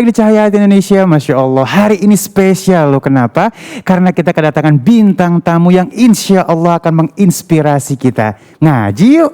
lagi di Cahaya Hati Indonesia. Masya Allah, hari ini spesial loh. Kenapa? Karena kita kedatangan bintang tamu yang insya Allah akan menginspirasi kita. Ngaji yuk.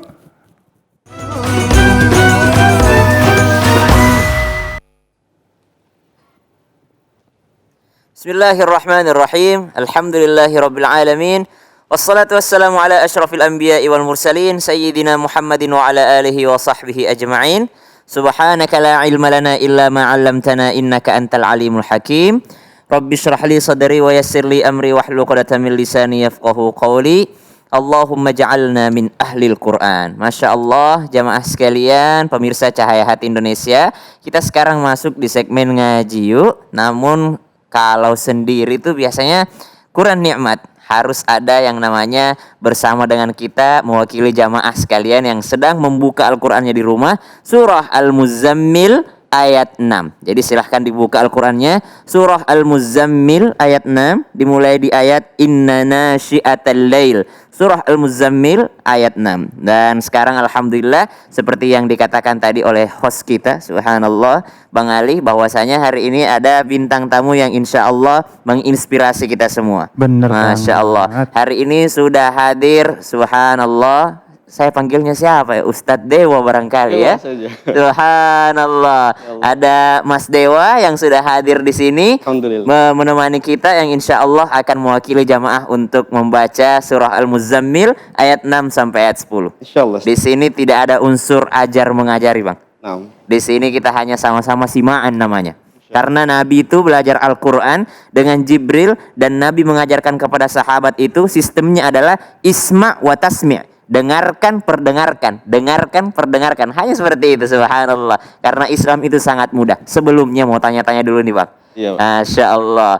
Bismillahirrahmanirrahim. Alhamdulillahirabbil alamin. Wassalatu wassalamu ala asyrafil anbiya'i wal mursalin sayyidina Muhammadin wa ala alihi wa sahbihi ajma'in. Subhanaka la ilma lana illa ma 'allamtana innaka antal alimul hakim. Rabbi shrah li sadri wa yassir li amri wahlul 'uqdatam min lisani yafqahu qawli. Allahumma ja'alna min ahlil Quran. Masya Allah, jamaah sekalian, pemirsa Cahaya Hati Indonesia, kita sekarang masuk di segmen ngaji yuk. Namun kalau sendiri tuh biasanya kurang nikmat. Harus ada yang namanya bersama dengan kita mewakili jamaah sekalian yang sedang membuka Al-Qur'annya di rumah. Surah Al-Muzammil ayat 6. Jadi silahkan dibuka Al-Qur'annya. Surah Al-Muzammil ayat 6. Dimulai di ayat Inna nasyi'atal lail. Surah Al-Muzammil ayat 6. Dan sekarang alhamdulillah seperti yang dikatakan tadi oleh host kita, subhanallah, Bang Ali, bahwasanya hari ini ada bintang tamu yang insya Allah menginspirasi kita semua. Bener Masya Allah. banget. Hari ini sudah hadir, subhanallah. Saya panggilnya siapa ya? Ustadz Dewa barangkali ya. Subhanallah. Ada Mas Dewa yang sudah hadir di sini. Alhamdulillah. Menemani kita yang insya Allah akan mewakili jamaah untuk membaca surah Al-Muzammil ayat 6 sampai ayat 10. Insyaallah. Di sini tidak ada unsur ajar mengajari, Bang. Nah, Di sini kita hanya sama-sama simaan namanya. Karena Nabi itu belajar Al-Quran dengan Jibril dan Nabi mengajarkan kepada sahabat itu sistemnya adalah isma' wa tasmi'. Dengarkan, perdengarkan. Dengarkan, perdengarkan. Hanya seperti itu, subhanallah. Karena Islam itu sangat mudah. Sebelumnya mau tanya-tanya dulu nih, Bang. Iya, Bang. Masya Allah.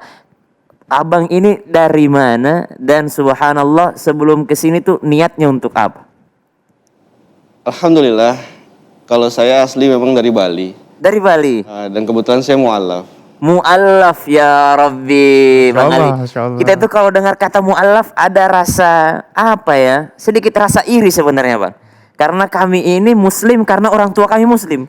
Abang ini dari mana? Dan subhanallah sebelum kesini tuh niatnya untuk apa? alhamdulillah. Kalau saya asli memang dari Bali. Dari Bali. Dan kebetulan saya mu'alaf. Mu'allaf ya Rabbi. Bang Ali. Masya Allah. Kita itu kalau dengar kata mu'allaf ada rasa apa ya? Sedikit rasa iri sebenarnya, Bang. Karena kami ini muslim karena orang tua kami muslim.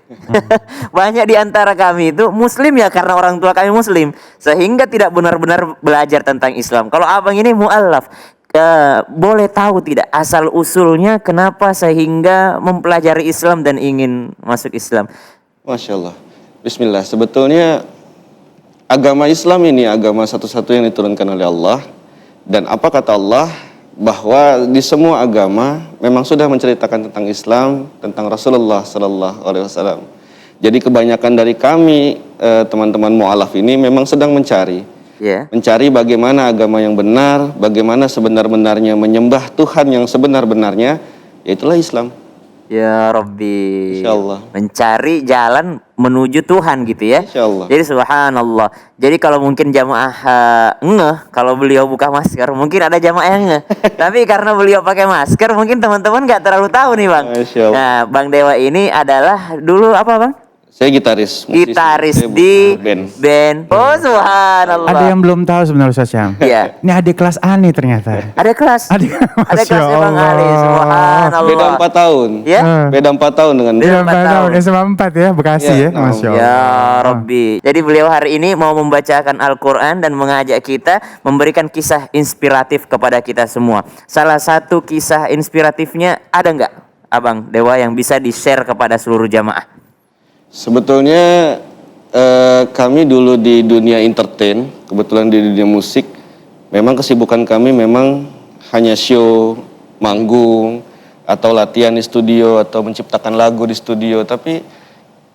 Banyak di antara kami itu muslim ya karena orang tua kami muslim. Sehingga tidak benar-benar belajar tentang Islam. Kalau abang ini mu'allaf, boleh tahu tidak asal usulnya kenapa sehingga mempelajari Islam dan ingin masuk Islam? Masya Allah. Bismillah. Sebetulnya agama Islam ini agama satu-satu yang diturunkan oleh Allah. Dan apa kata Allah? Bahwa di semua agama memang sudah menceritakan tentang Islam, tentang Rasulullah Sallallahu Alaihi Wasallam. Jadi kebanyakan dari kami teman-teman mu'alaf ini memang sedang mencari, mencari bagaimana agama yang benar, bagaimana sebenar-benarnya menyembah Tuhan yang sebenar-benarnya, yaitulah Islam. Ya Rabbi. Insyaallah. Mencari jalan menuju Tuhan gitu ya. Insyaallah. Jadi subhanallah. Jadi kalau mungkin jamaah ngeh kalau beliau buka masker, mungkin ada jamaah yang ngeh. Tapi karena beliau pakai masker, mungkin teman-teman nggak terlalu tahu nih, Bang. Masya Allah. Nah, Bang Dewa ini adalah dulu apa, Bang? Saya gitaris. musisi. Gitaris Saya di band. Oh, subhanallah. Ada yang belum tahu sebenarnya Ustaz Syam. Iya. Ini adik kelas A nih ternyata. Ada kelas. Ada Masya kelasnya Bang Ali. Allah. Subhanallah. Beda 4 tahun. Ya? Beda 4 tahun dengan Beda Iya, 4 tahun. SMA 4 ya, Bekasi Iya, ya. Masya Allah. Ya Rabbi. Jadi beliau hari ini mau membacakan Al-Quran dan mengajak kita memberikan kisah inspiratif kepada kita semua. Salah satu kisah inspiratifnya ada nggak, Abang Dewa, yang bisa di-share kepada seluruh jamaah? Sebetulnya kami dulu di dunia entertain, kebetulan di dunia musik, memang kesibukan kami memang hanya show, manggung, atau latihan di studio, atau menciptakan lagu di studio. Tapi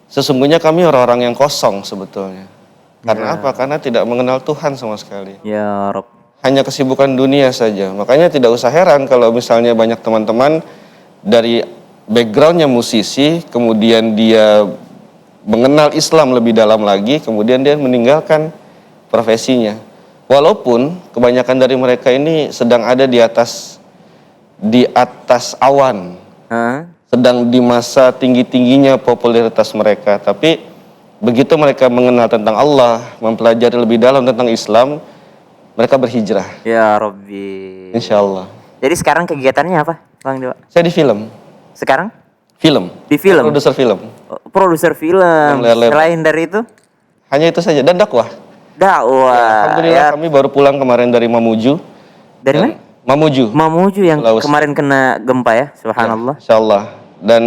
sesungguhnya kami orang-orang yang kosong sebetulnya. Karena apa? Karena tidak mengenal Tuhan sama sekali. Ya Rabb. Hanya kesibukan dunia saja. Makanya tidak usah heran kalau misalnya banyak teman-teman dari backgroundnya musisi, kemudian dia mengenal Islam lebih dalam lagi, kemudian dia meninggalkan profesinya. Walaupun kebanyakan dari mereka ini sedang ada di atas awan, sedang di masa tinggi-tingginya popularitas mereka. Tapi begitu mereka mengenal tentang Allah, mempelajari lebih dalam tentang Islam, mereka berhijrah. Ya Rabbi. Insya Allah. Jadi sekarang kegiatannya apa, Bang Dewa? Saya di film. Sekarang? Film. Di film? Produser film. Produser film. Yang layar-lebar. Selain dari itu? Hanya itu saja, dan dakwah. Dakwah. Alhamdulillah kami baru pulang kemarin dari Mamuju. Dari mana? Mamuju yang Sulawesi. kemarin kena gempa ya, subhanallah. Insyaallah. Dan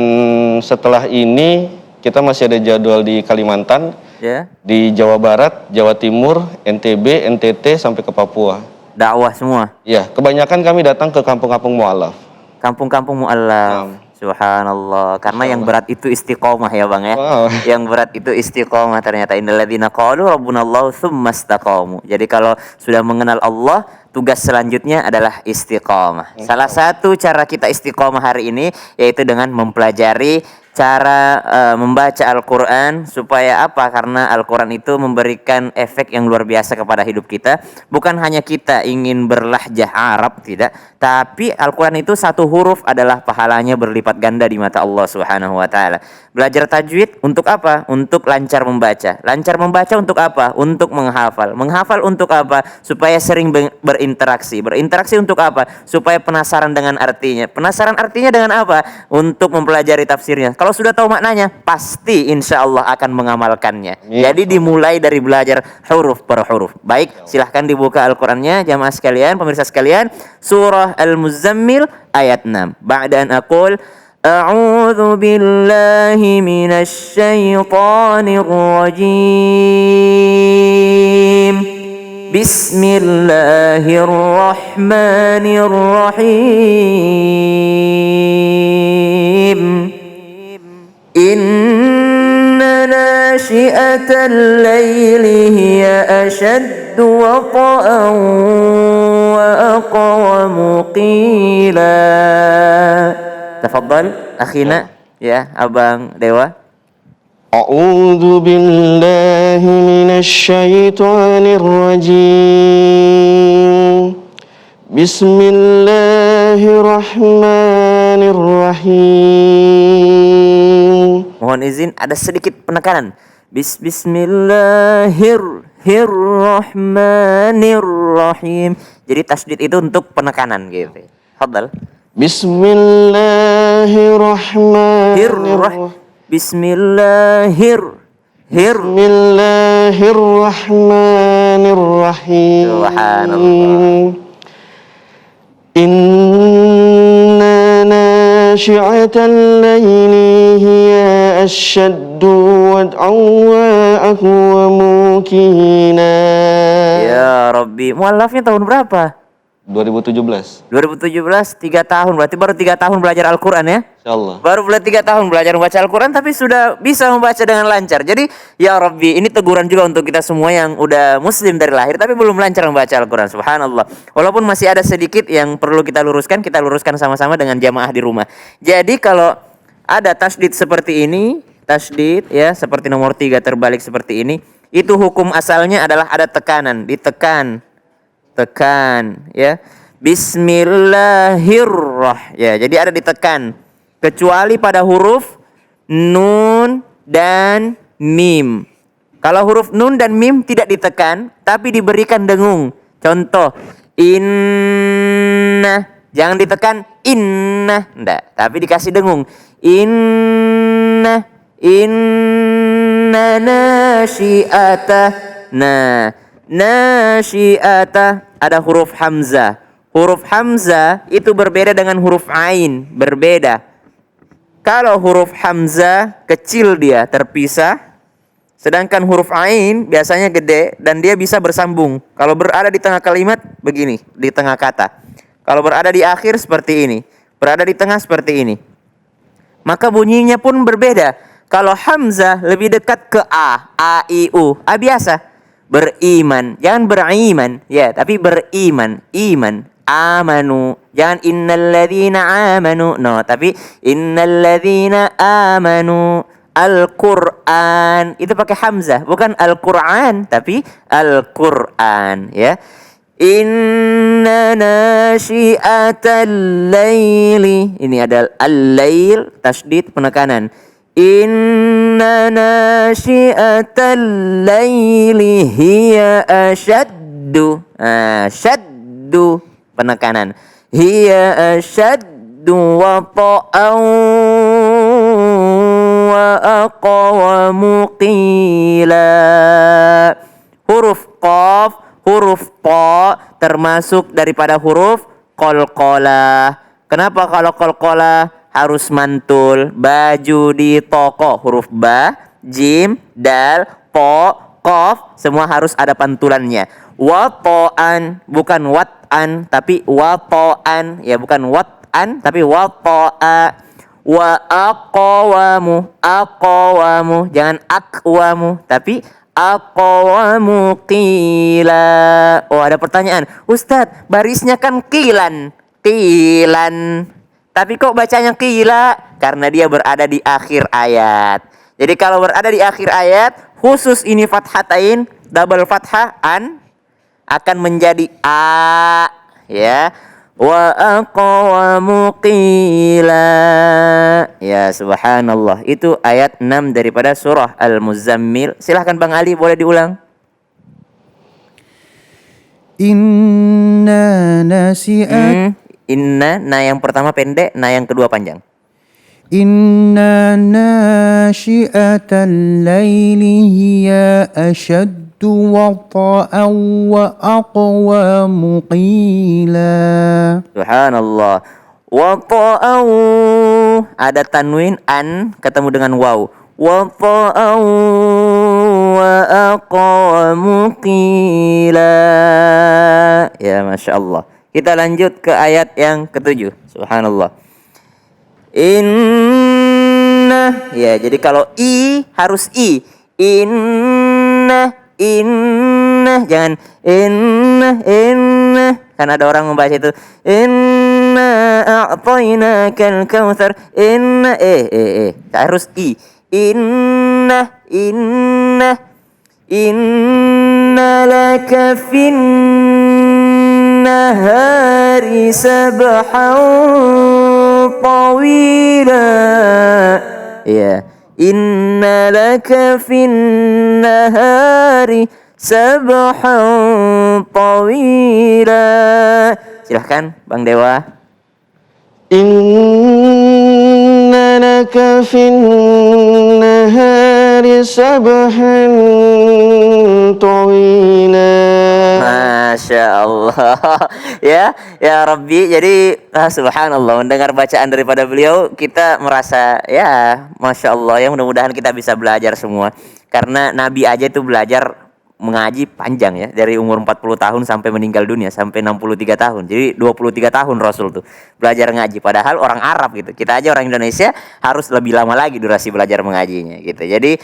setelah ini kita masih ada jadwal di Kalimantan, Ya. di Jawa Barat, Jawa Timur, NTB, NTT sampai ke Papua. Dakwah semua. Ya, kebanyakan kami datang ke kampung-kampung mu'alaf. Kampung-kampung mu'allaf. Subhanallah. Karena yang berat itu istiqomah ya Bang ya. Wow. Yang berat itu istiqomah ternyata. Innalladzina qalu rabbunallahu tsumma istaqamu. Jadi kalau sudah mengenal Allah, tugas selanjutnya adalah istiqomah. Salah satu cara kita istiqomah hari ini yaitu dengan mempelajari cara membaca Al-Quran. Supaya apa? Karena Al-Quran itu memberikan efek yang luar biasa kepada hidup kita. Bukan hanya kita ingin berlahjah Arab, tidak, tapi Al-Quran itu satu huruf adalah pahalanya berlipat ganda di mata Allah Subhanahu wa taala. Belajar tajwid untuk apa? Untuk lancar membaca. Lancar membaca untuk apa? Untuk menghafal. Menghafal untuk apa? Supaya sering berinteraksi. Berinteraksi untuk apa? Supaya penasaran dengan artinya. Penasaran artinya dengan apa? Untuk mempelajari tafsirnya. Kalau sudah tahu maknanya, pasti insya Allah akan mengamalkannya. Jadi dimulai dari belajar huruf per huruf. Baik, silahkan dibuka Al-Qurannya, jamaah sekalian, pemirsa sekalian. Surah Al-Muzammil ayat 6. Ba'da an aqul a'udzu billahi minasy syaithanir rajim. Bismillahirrahmanirrahim. Inna nashi'atal laili hiya ashaddu wata'an wa aqwamu qila. Tafadhal akhina ya Abang Dewa. A'udzu billahi minasy syaithanir rajim. Bismillahirrahmanirrahim. Mohon izin ada sedikit penekanan. Bismillahirrahmanirrahim. Jadi tasdid itu untuk penekanan gitu. Tafadhal. Bismillahirrahmanirrahim. Bismillahirrahmanirrahim. Subhanallah. Inna nashi'atal laili hiya ashaddu wad'an wa aqwamu qila. Ya Rabbi, muallafnya tahun berapa? 2017. 2017, 3 tahun. Berarti baru 3 tahun belajar Al-Quran ya? Insyaallah. Baru 3 tahun belajar membaca Al-Quran, tapi sudah bisa membaca dengan lancar. Jadi, ya Rabbi, ini teguran juga untuk kita semua yang udah muslim dari lahir, tapi belum lancar membaca Al-Quran. Subhanallah. Walaupun masih ada sedikit yang perlu kita luruskan sama-sama dengan jamaah di rumah. Jadi, kalau ada tasdid seperti ini, tasdid ya, seperti nomor 3 terbalik seperti ini, itu hukum asalnya adalah ada tekanan, ditekan. Tekan ya, Bismillahirrahmanirrahim ya, jadi ada ditekan kecuali pada huruf nun dan mim. Kalau huruf nun dan mim tidak ditekan tapi diberikan dengung. Contoh inna, jangan ditekan inna, enggak, tapi dikasih dengung. Inna nasyi'ata. Nah, nasyi'ata ada huruf hamzah. Huruf hamzah itu berbeda dengan huruf ain, berbeda. Kalau huruf hamzah kecil dia terpisah, sedangkan huruf ain biasanya gede dan dia bisa bersambung. Kalau berada di tengah kalimat begini, di tengah kata. Kalau berada di akhir seperti ini, berada di tengah seperti ini. Maka bunyinya pun berbeda. Kalau hamzah lebih dekat ke a, i, u, a biasa. Beriman, jangan beriman ya, tapi beriman, iman, amanu, jangan innalladzina amanu, no, tapi innalladzina amanu. Al-Quran itu pakai hamzah, bukan Al-Quran tapi Al-Quran ya. Inna nasyi'atal laili, ini ada al-lail, tasdid penekanan. Inna nasyi'atal laili hiya ashaddu, ashaddu penekanan, hiya ashaddu wata'an wa wa aqwamu qila. Huruf qaf, huruf ta termasuk daripada huruf qalqalah. Kenapa kalau qalqalah harus mantul? Baju di toko, huruf ba, jim, dal, po, qaf semua harus ada pantulannya. Wata'an, bukan wat'an tapi wata'an, ya bukan wat'an tapi wata'a. Wa aqwamu, aqwamu, jangan aqwamu tapi aqwamu qila. Oh, ada pertanyaan, Ustadz, barisnya kan qilan, qilan, tapi kok bacanya qila? Karena dia berada di akhir ayat. Jadi kalau berada di akhir ayat, khusus ini fathatain, double fathah an, akan menjadi a, ya. Wa aqwamu qila. Ya subhanallah. Itu ayat 6 daripada surah Al-Muzammil. Silahkan Bang Ali, boleh diulang. Inna nasi'at Inna, nah yang pertama pendek, nah yang kedua panjang. Inna nashi'atal laili hiya ashaddu wata'an wa aqwamu qila. Subhanallah. Wata'au, ada tanwin an ketemu dengan waw. Wata'au wa aqwamu qila. Ya Masya Allah. Kita lanjut ke ayat yang ketujuh. Subhanallah. Inna, ya jadi kalau i harus i. Inna, inna, jangan inna. Kan ada orang membaca itu inna a'tainakal kautsar. Inna harus i. Inna, inna, inna laka fin nahari sabhan tawila. Ya, inna laka fin nahari sabhan tawila. Silahkan Bang Dewa. Inna laka fin nahari sabhan tawila. Masya Allah. Ya Rabbi. Jadi subhanallah, mendengar bacaan daripada beliau kita merasa ya Masya Allah, ya mudah-mudahan kita bisa belajar semua. Karena Nabi aja itu belajar mengaji panjang ya, dari umur 40 tahun sampai meninggal dunia, sampai 63 tahun. Jadi 23 tahun Rasul tuh belajar ngaji. Padahal orang Arab gitu. Kita aja orang Indonesia harus lebih lama lagi durasi belajar mengajinya gitu. Jadi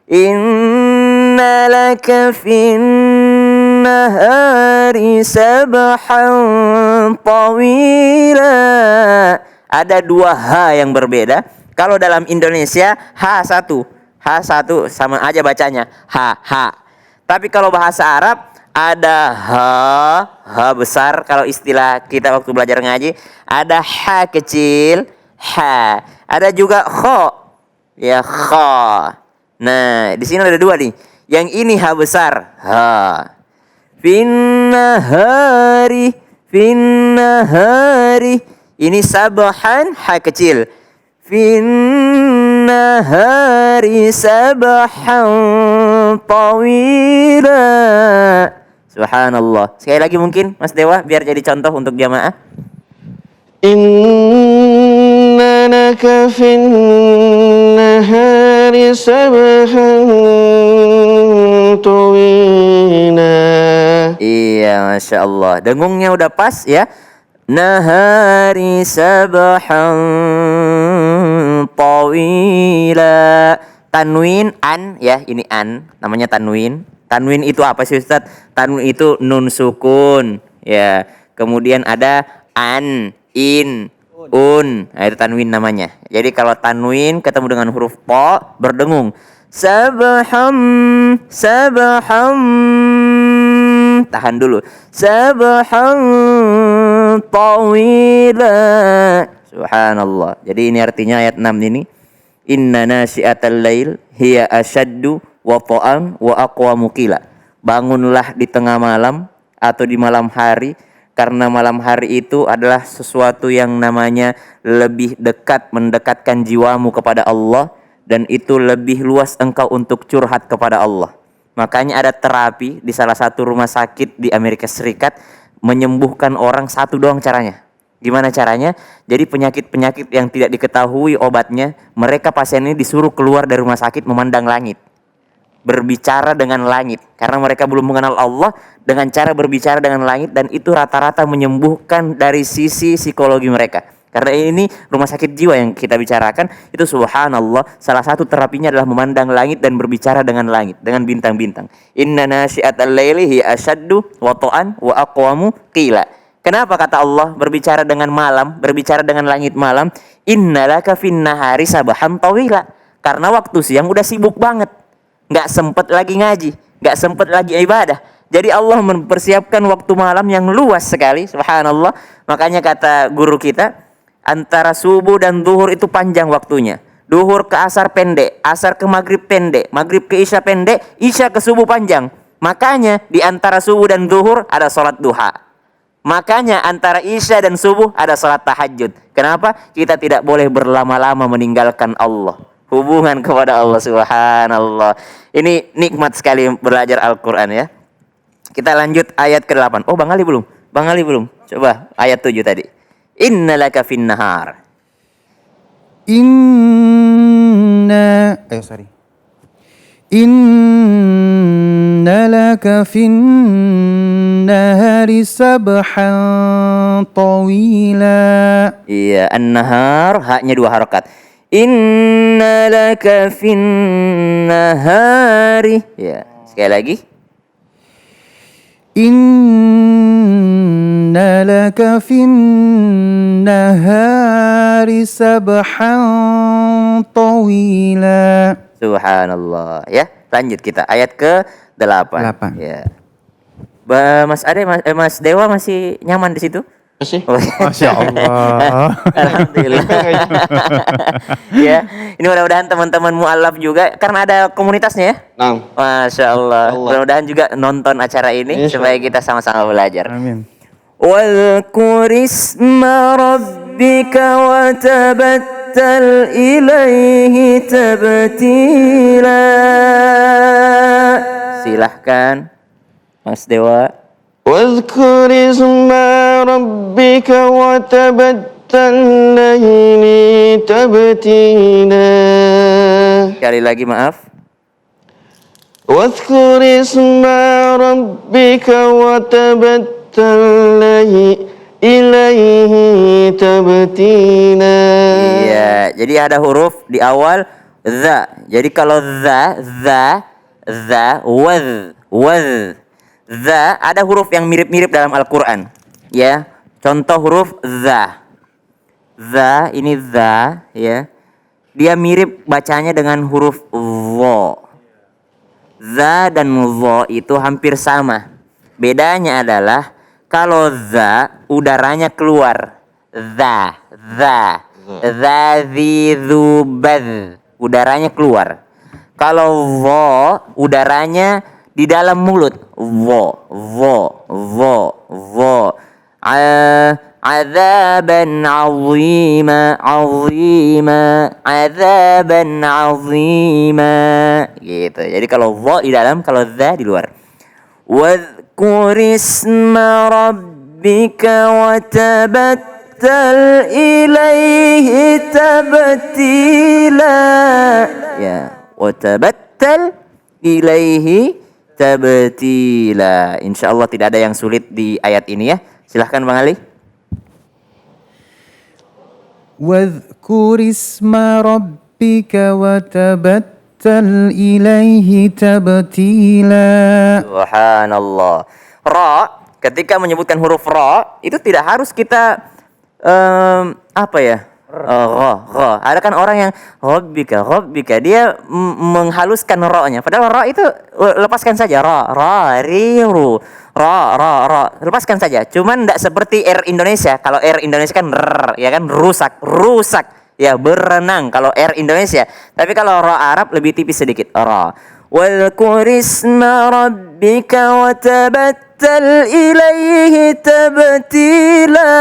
inna laka fin nahari sabhan tawila. Ada dua H yang berbeda. Kalau dalam Indonesia H1 sama aja bacanya H. Tapi kalau bahasa Arab ada H besar. Kalau istilah kita waktu belajar ngaji ada H kecil, H. Ada juga Kho, ya Kho. Nah di sini ada dua nih. Yang ini H besar, H. Finnahari, ini sabhan H kecil. Finnahari sabhan tawila. Subhanallah. Sekali lagi mungkin Mas Dewa biar jadi contoh untuk jamaah. Inna laka fin nahari sabhan tawila. Iya Masya Allah. Dengungnya udah pas ya. Nahari sabhan tawila. Tanwin an ya, ini an namanya tanwin. Tanwin itu apa sih Ustaz? Tanwin itu nun sukun ya. Kemudian ada an, in, un. Nah, itu tanwin namanya. Jadi kalau tanwin ketemu dengan huruf po berdengung. Sabham. Tahan dulu. Sabhan tawila. Subhanallah. Jadi ini artinya ayat 6 ini. Inna nasyi'atal lail hiya asyaddu wata'an wa aqwamu qila. Bangunlah di tengah malam atau di malam hari, karena malam hari itu adalah sesuatu yang namanya lebih dekat, mendekatkan jiwamu kepada Allah, dan itu lebih luas engkau untuk curhat kepada Allah. Makanya ada terapi di salah satu rumah sakit di Amerika Serikat menyembuhkan orang satu doang caranya. Gimana caranya? Jadi penyakit-penyakit yang tidak diketahui obatnya, mereka pasien ini disuruh keluar dari rumah sakit memandang langit. Berbicara dengan langit. Karena mereka belum mengenal Allah, dengan cara berbicara dengan langit, dan itu rata-rata menyembuhkan dari sisi psikologi mereka. Karena ini rumah sakit jiwa yang kita bicarakan, itu subhanallah, salah satu terapinya adalah memandang langit dan berbicara dengan langit, dengan bintang-bintang. Inna nasyi'atal laili hiya asyaddu wata'an wa aqwamu qila. Kenapa kata Allah berbicara dengan malam, berbicara dengan langit malam? Innalaka fin nahari sabahan tawila. Karena waktu siang udah sibuk banget, nggak sempet lagi ngaji, nggak sempet lagi ibadah. Jadi Allah mempersiapkan waktu malam yang luas sekali, subhanallah. Makanya kata guru kita, antara subuh dan zuhur itu panjang waktunya. Zuhur ke asar pendek, asar ke maghrib pendek, maghrib ke isya pendek, isya ke subuh panjang. Makanya di antara subuh dan zuhur ada sholat duha. Makanya antara isya dan subuh ada sholat tahajud. Kenapa? Kita tidak boleh berlama-lama meninggalkan Allah. Hubungan kepada Allah, subhanallah. Ini nikmat sekali belajar Al-Quran ya. Kita lanjut ayat ke-8. Oh, Bang Ali belum? Bang Ali belum? Coba ayat 7 tadi. Innalaka fin nahar. Innalaka fin nahari sabhan tawila. Iya, an-nahar, haknya 2 harokat. Innalaka fin nahari. Ya, sekali lagi. Innalaka fin nahari sabhan tawila. Subhanallah. Ya, lanjut kita ayat ke-8. 8. Ya. Mas Ade, Mas Dewa masih nyaman di situ? Masih. Oh, Masya Allah. Alhamdulillah. Ya, ini mudah-mudahan teman-teman mualaf juga karena ada komunitasnya ya. Nah, Masya Allah. Mudah-mudahan juga nonton acara ini supaya kita sama-sama belajar. Amin. واذكر اسم ربك وتبتل إليه تبتيلا. Silahkan Mas Dewa. واذكر اسم ربك وتبتل إليه تبتيلا. Sekali lagi maaf. واذكر اسم ربك وتبتل إليه تبتيلا. Iya, jadi ada huruf di awal za. Jadi kalau za, wadh. Za ada huruf yang mirip-mirip dalam Al-Qur'an. Ya. Contoh huruf za. Za ini za ya. Dia mirip bacanya dengan huruf dha. Za dan dha itu hampir sama. Bedanya adalah kalau za udaranya keluar. Za. Zi, zu, baz. Udaranya keluar. Kalau dha udaranya di dalam mulut. Dha. Azaban azima. Azaban azima. Gitu. Jadi kalau dha di dalam, kalau za di luar. واذكر اسم ربك وتبتل إليه تبتيلا. Ya, وتبتل إليه تبتيلا. Insyaallah tidak ada yang sulit di ayat ini ya. Silahkan Bang Ali. واذكر اسم ربك وتبتل ilaihi tabtila. Subhanallah. Ra, ketika menyebutkan huruf ra, itu tidak harus kita apa ya? Ra. Ada kan orang yang rabbika, dia menghaluskan ra-nya. Padahal ra itu lepaskan saja. Ra, ru. Ra. Lepaskan saja. Cuman tidak seperti R Indonesia. Kalau R Indonesia kan ya kan rusak. Ya, berenang kalau R Indonesia. Tapi kalau ra Arab lebih tipis sedikit. Ra. Wadhkur isma rabbika wa tabattal ilaihi tabtila.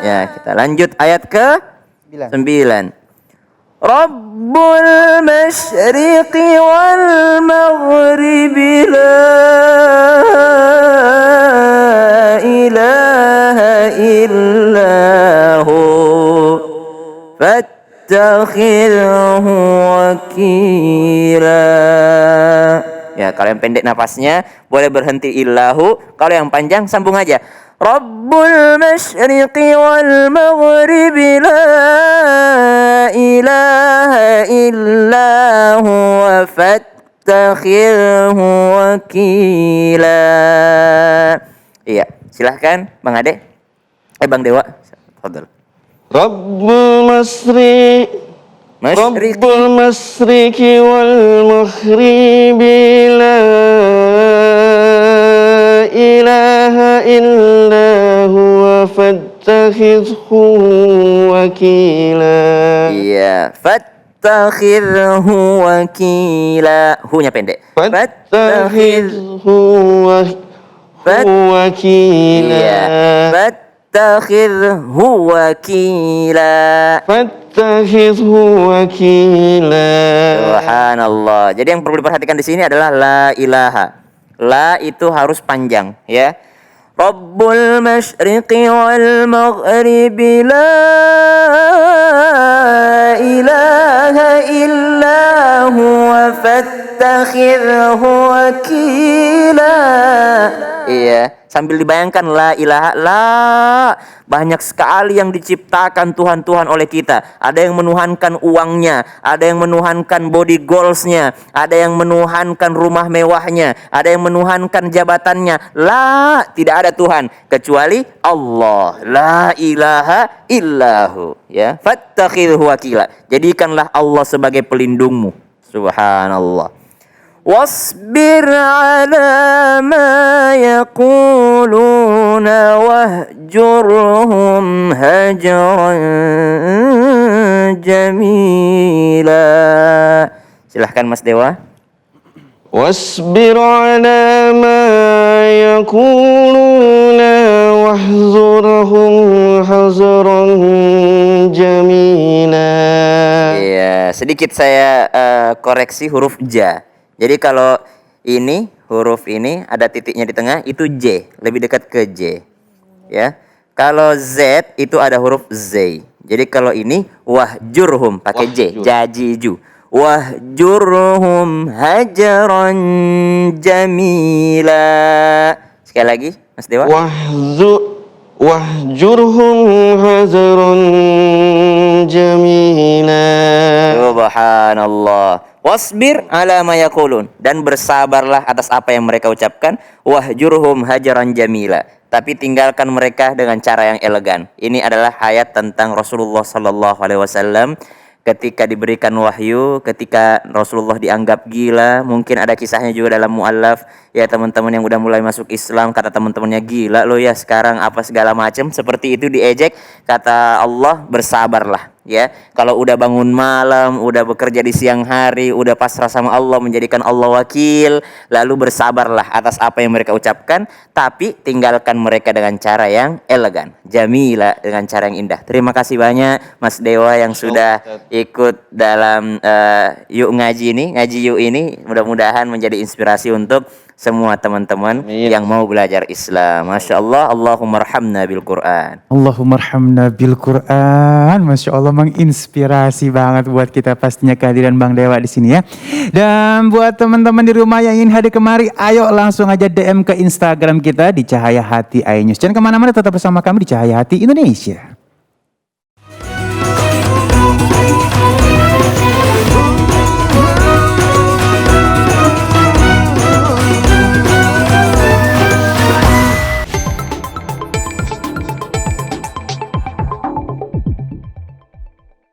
Ya, kita lanjut ayat ke 9. Rabbul masyriqi wal maghribi la ilaha illahu fattakhidhu wakila. Ya, kalau yang pendek napasnya boleh berhenti illahu, kalau yang panjang sambung aja. Rabbul masyriqi wal maghribi la ilaha illahu fattakhidhu wakila. Iya, silahkan Bang Ade. Bang Dewa. Fadhal. Rabbul masriqi wal maghribi la ilaha illa huwa fattakhidhu wakila. Iya, fattakhidhu wakila. Hu-nya pendek. Fattakhidhu wakila. Iya, fattakhidhu wakila. Fattakhidhu wakila. Subhanallah. Jadi yang perlu diperhatikan di sini adalah la ilaha. La itu harus panjang, ya. Rabbul masyriqi wal maghribi la ilaha illa huwa fattakhidhu wakila. Iya, sambil dibayangkan la ilaha la, banyak sekali yang diciptakan Tuhan-Tuhan oleh kita. Ada yang menuhankan uangnya, ada yang menuhankan body goalsnya, ada yang menuhankan rumah mewahnya, ada yang menuhankan jabatannya. La, tidak ada Tuhan kecuali Allah. La ilaha illahu, ya. Fattakhidhu wakila. Jadikanlah Allah sebagai pelindungmu. Subhanallah. Wasbir ala ma yaquluna wahjurhum hajran jamila. Silahkan Mas Dewa. Wasbir ala ma yaquluna wahzurhum hajran jamila. Iya, sedikit saya koreksi huruf ja. Jadi kalau ini huruf ini ada titiknya di tengah, itu J, lebih dekat ke J. Ya. Kalau Z itu ada huruf Z. Jadi kalau ini wahjurhum pakai J, jajiju. Wahjurhum hajaran jamila. Sekali lagi, Mas Dewa. Wahjurhum hajaran jamila. Subhanallah. Wasbir ala ma yaqulun, dan bersabarlah atas apa yang mereka ucapkan. Wahjurhum hajaran jamila, tapi tinggalkan mereka dengan cara yang elegan. Ini adalah ayat tentang Rasulullah sallallahu alaihi wasallam ketika diberikan wahyu, ketika Rasulullah dianggap gila. Mungkin ada kisahnya juga dalam mu'allaf, ya teman-teman yang udah mulai masuk Islam, kata teman-temannya, gila lo ya sekarang apa segala macam, seperti itu diejek. Kata Allah, bersabarlah. Ya, kalau udah bangun malam, udah bekerja di siang hari, udah pasrah sama Allah, menjadikan Allah wakil, lalu bersabarlah atas apa yang mereka ucapkan, tapi tinggalkan mereka dengan cara yang elegan, jamila, dengan cara yang indah. Terima kasih banyak Mas Dewa yang sudah ikut dalam yuk ngaji yuk ini, mudah-mudahan menjadi inspirasi untuk semua teman-teman yang mau belajar Islam. Masya Allah, Allahumma arhamna bil Quran. Allahumma arhamna bil Quran. Masya Allah, menginspirasi banget buat kita pastinya kehadiran Bang Dewa di sini ya. Dan buat teman-teman di rumah yang ingin hadir kemari, ayo langsung aja DM ke Instagram kita di Cahaya Hati iNews. Jangan kemana-mana, tetap bersama kami di Cahaya Hati Indonesia.